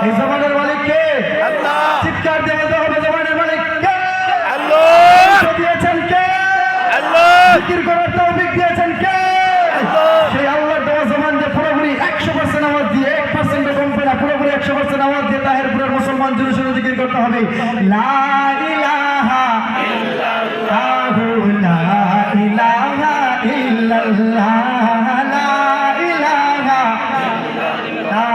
এই জমানের মালিক কে? আল্লাহ। চিৎকার দিয়ে বলতে হবে জমানের মালিক কে? আল্লাহ। দিয়েছেন কে? আল্লাহ। জিকির করার তৌফিক দিয়েছেন কে? আল্লাহ। সেই আল্লাহর দেওয়া জবান দিয়ে পুরোপুরি 100% আওয়াজ দিয়ে 1% কম না, পুরোপুরি 100% আওয়াজ দিয়ে তাহেরপুরের মুসলমান জুড়ে শুনে জিকির করতে হবে লা ইলাহা ইল্লাল্লাহ, লা ইলাহা ইল্লাল্লাহ, লা ইলাহা لا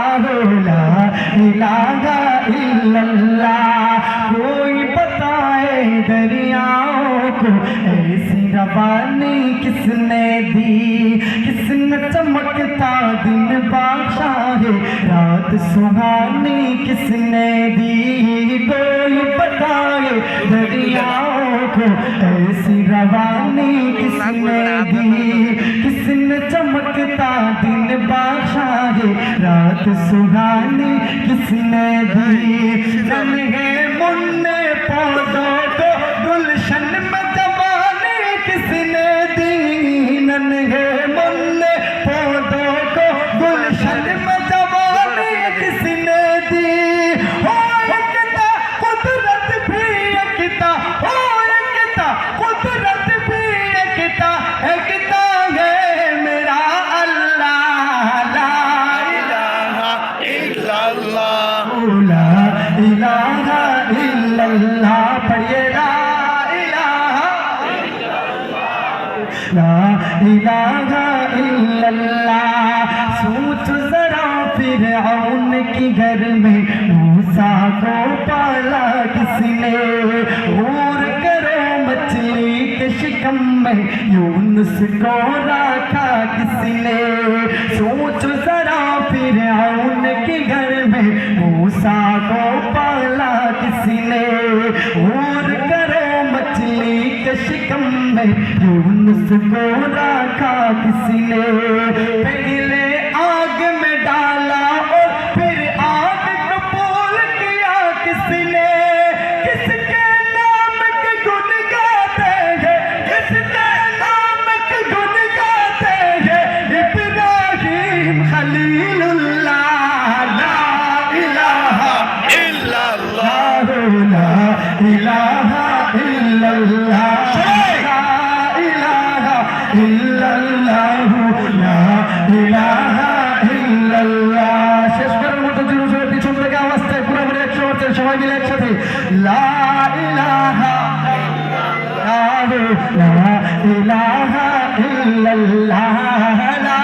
इलाहा इल्लल्लाह। कोई बताए दरियाओं को ऐसी रवानी किसने दी, किसने चमकता दिन बादशाह रात सुहानी किसने दी। कोई बताए दरियाओं को ऐसी रवानी किसने दी, किसने चमकता दिन बादशाह रात सुहानी किसने दी। नन्हे मुन्ने पौधों को गुलशन में जवानी किसने दी, नन्हे मुन्ने पौधों को गुलशन में जवानी किसने दी। हो एकता कुदरत भी एकता, हो एकता कुदरत भी एकता, एकता है मेरा अल्लाह। ला इलाहा इल्लल्लाह, पढ़िए ला इलाहा इल्लल्लाह। सोच जरा फिरऔन की घर में मूसा को पाला किसने, और करो मछली के शिकम में यूनुस को रखा किसने। सोच जरा फिरऔन के घर में मूसा को पाला किसने, और करो मछली के शिकम में यूनुस को रखा किसने। पहले आग में डाला और फिर आग कबूल किया किसने, किसके नाम के गुण गाते हैं, किसके नाम के गुण गाते हैं। इब्राहिम खलीलुल्लाह, ला इलाहा इल्लल्लाह, ला इलाहा इल्लल्लाह, ला इलाहा इल्लल्लाह, ला इलाहा इल्लल्लाह। শেষ করার মতো জোরে পিছন থেকে আওয়াজ চাই, পুরোপুরি 100% সবাই মিলে একসাথে লা ইলাহা ইল্লাল্লাহ, লা ইলাহা ইল্লাল্লাহ, লা